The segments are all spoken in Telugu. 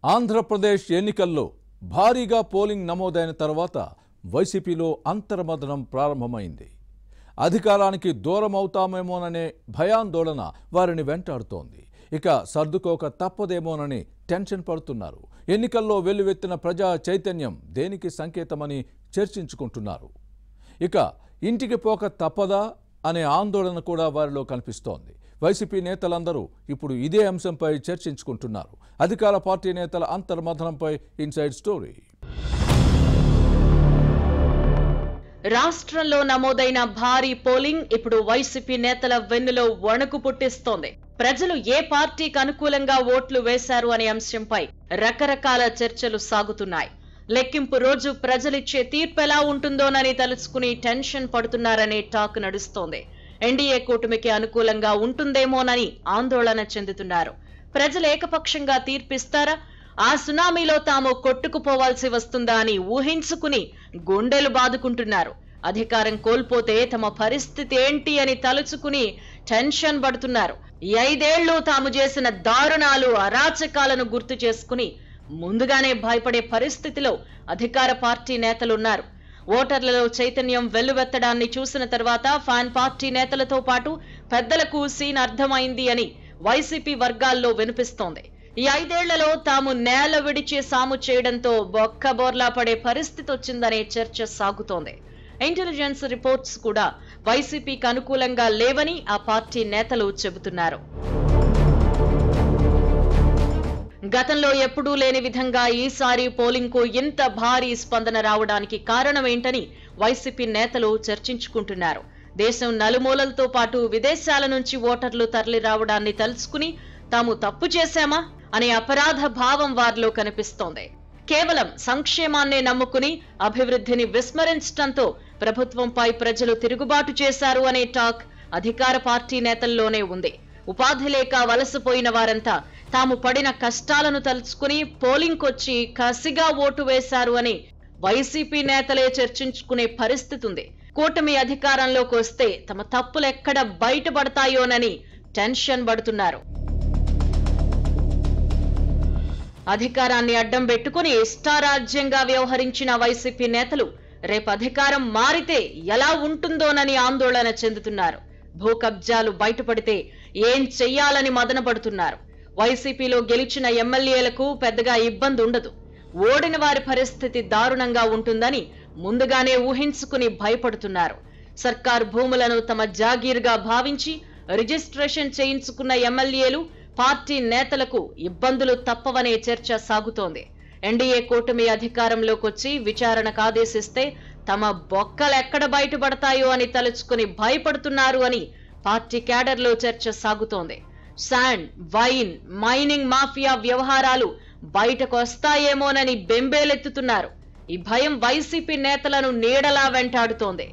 ఆంధ్రప్రదేశ్ ఎన్నికల్లో భారీగా పోలింగ్ నమోదైన తర్వాత వైసీపీలో అంతర్మదనం ప్రారంభమైంది. అధికారానికి దూరం అవుతామేమోననే భయాందోళన వారిని వెంటాడుతోంది. ఇక సర్దుకోక తప్పదేమోనని టెన్షన్ పడుతున్నారు. ఎన్నికల్లో వెల్లువెత్తిన ప్రజా చైతన్యం దేనికి సంకేతమని చర్చించుకుంటున్నారు. ఇక ఇంటికి పోక తప్పదా అనే ఆందోళన కూడా వారిలో కనిపిస్తోంది. వైసీపీ నేతలందరూ ఇప్పుడు ఇదే అంశంపై చర్చించుకుంటున్నారు. అధికార పార్టీ నేతల అంతర్మథనంపై ఇన్సైడ్ స్టోరీ. రాష్ట్రంలో నమోదైన భారీ పోలింగ్ ఇప్పుడు వైసీపీ నేతల వెన్నులో వణుకు పుట్టిస్తోంది. ప్రజలు ఏ పార్టీకి అనుకూలంగా ఓట్లు వేశారు అనే అంశంపై రకరకాల చర్చలు సాగుతున్నాయి. లెక్కింపు రోజు ప్రజలిచ్చే తీర్పు ఎలా ఉంటుందోనని తలుచుకుని టెన్షన్ పడుతున్నారనే టాక్ నడుస్తోంది. ఎన్డీఏ కూటమికి అనుకూలంగా ఉంటుందేమోనని ఆందోళన చెందుతున్నారు. ప్రజలు ఏకపక్షంగా తీర్పిస్తారా, ఆ సునామీలో తాము కొట్టుకుపోవాల్సి వస్తుందా అని ఊహించుకుని గుండెలు బాదుకుంటున్నారు. అధికారం కోల్పోతే తమ పరిస్థితి ఏంటి అని తలుచుకుని టెన్షన్ పడుతున్నారు. ఈ 5 ఏళ్లు తాము చేసిన దారుణాలు, అరాచకాలను గుర్తు చేసుకుని ముందుగానే భయపడే పరిస్థితిలో అధికార పార్టీ నేతలున్నారు. ఓటర్లలో చైతన్యం వెల్లువెత్తడాన్ని చూసిన తర్వాత ఫ్యాన్ పార్టీ నేతలతో పాటు పెద్దలకు సీన్ అర్థమైంది అని వైసీపీ వర్గాల్లో వినిపిస్తోంది. ఈ 5 ఏళ్లలో తాము నేల విడిచి సాము చేయడంతో బొక్కబోర్లా పడే పరిస్థితి వచ్చిందనే చర్చ సాగుతోంది. ఇంటెలిజెన్స్ రిపోర్ట్స్ కూడా వైసీపీకి అనుకూలంగా లేవని ఆ పార్టీ నేతలు చెబుతున్నారు. గతంలో ఎప్పుడూ లేని విధంగా ఈసారి పోలింగ్ కు ఇంత భారీ స్పందన రావడానికి కారణమేంటని వైసీపీ నేతలు చర్చించుకుంటున్నారు. దేశం నలుమూలలతో పాటు విదేశాల నుంచి ఓటర్లు తరలి రావడాన్ని తలుచుకుని తాము తప్పు చేశామా అనే అపరాధ భావం వారిలో కనిపిస్తోంది. కేవలం సంక్షేమాన్నే నమ్ముకుని అభివృద్ధిని విస్మరించడంతో ప్రభుత్వంపై ప్రజలు తిరుగుబాటు చేశారు అనే టాక్ అధికార పార్టీ నేతల్లోనే ఉంది. ఉపాధి లేక వలసపోయిన వారంతా తాము పడిన కష్టాలను తలుచుకుని పోలింగ్కొచ్చి కసిగా ఓటు వేశారు అని వైసీపీ నేతలే చర్చించుకునే పరిస్థితి ఉంది. కూటమి అధికారంలోకి వస్తే తమ తప్పులెక్కడ బయటపడతాయోనని టెన్షన్ పడుతున్నారు. అధికారాన్ని అడ్డం పెట్టుకుని ఇష్టారాజ్యంగా వ్యవహరించిన వైసీపీ నేతలు రేపు అధికారం మారితే ఎలా ఉంటుందోనని ఆందోళన చెందుతున్నారు. భూ కబ్జాలు బయటపడితే ఏం చెయ్యాలని మదనపడుతున్నారు. వైసీపీలో గెలిచిన ఎమ్మెల్యేలకు పెద్దగా ఇబ్బంది ఉండదు, ఓడిన వారి పరిస్థితి దారుణంగా ఉంటుందని ముందుగానే ఊహించుకుని భయపడుతున్నారు. సర్కారు భూములను తమ జాగీర్గా భావించి రిజిస్ట్రేషన్ చేయించుకున్న ఎమ్మెల్యేలు, పార్టీ నేతలకు ఇబ్బందులు తప్పవనే చర్చ సాగుతోంది. ఎన్డీఏ కూటమి అధికారంలోకి వచ్చి విచారణకు ఆదేశిస్తే తమ బొక్కలెక్కడ బయటపడతాయో అని తలుచుకుని భయపడుతున్నారు అని పార్టీ క్యాడర్లో చర్చ సాగుతోంది. శాండ్, వైన్, మైనింగ్ మాఫియా వ్యవహారాలు బయటకు వస్తాయేమోనని బెంబేలెత్తుతున్నారు. ఈ భయం వైసీపీ నేతలను నీడలా వెంటాడుతోంది.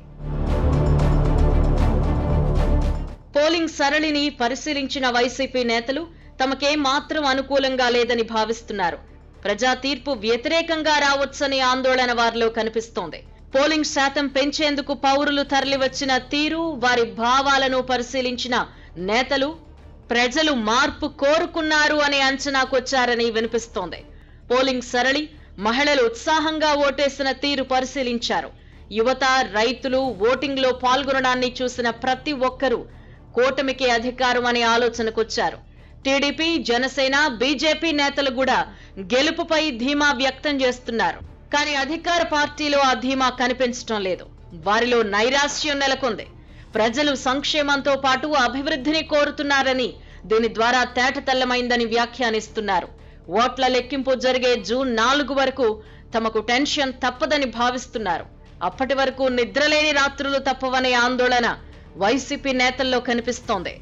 పోలింగ్ సరళిని పరిశీలించిన వైసీపీ నేతలు తమకేం మాత్రం అనుకూలంగా లేదని భావిస్తున్నారు. ప్రజా తీర్పు వ్యతిరేకంగా రావచ్చని ఆందోళన వారిలో కనిపిస్తోంది. పోలింగ్ శాతం పెంచేందుకు పౌరులు తరలివచ్చిన తీరు, వారి భావాలను పరిశీలించిన నేతలు ప్రజలు మార్పు కోరుకున్నారు అనే అంచనాకొచ్చారని వినిపిస్తోంది. పోలింగ్ సరళి, మహిళలు ఉత్సాహంగా ఓటేసిన తీరు పరిశీలించారు. యువత, రైతులు ఓటింగ్ లో పాల్గొనడాన్ని చూసిన ప్రతి ఒక్కరూ కూటమికి అధికారం అనే ఆలోచనకొచ్చారు. టీడీపీ, జనసేన, బీజేపీ నేతలు కూడా గెలుపుపై ధీమా వ్యక్తం చేస్తున్నారు. కానీ అధికార పార్టీలో ఆ ధీమా కనిపించడం లేదు. వారిలో నైరాశ్యం నెలకొంది. ప్రజలు సంక్షేమంతో పాటు అభివృద్ధిని కోరుతున్నారని, దీని ద్వారా తేటతెల్లమైందని వ్యాఖ్యానిస్తున్నారు. ఓట్ల లెక్కింపు జరిగే జూన్ 4 వరకు తమకు టెన్షన్ తప్పదని భావిస్తున్నారు. అప్పటి వరకు నిద్రలేని రాత్రులు తప్పవనే ఆందోళన వైసీపీ నేతల్లో కనిపిస్తోంది.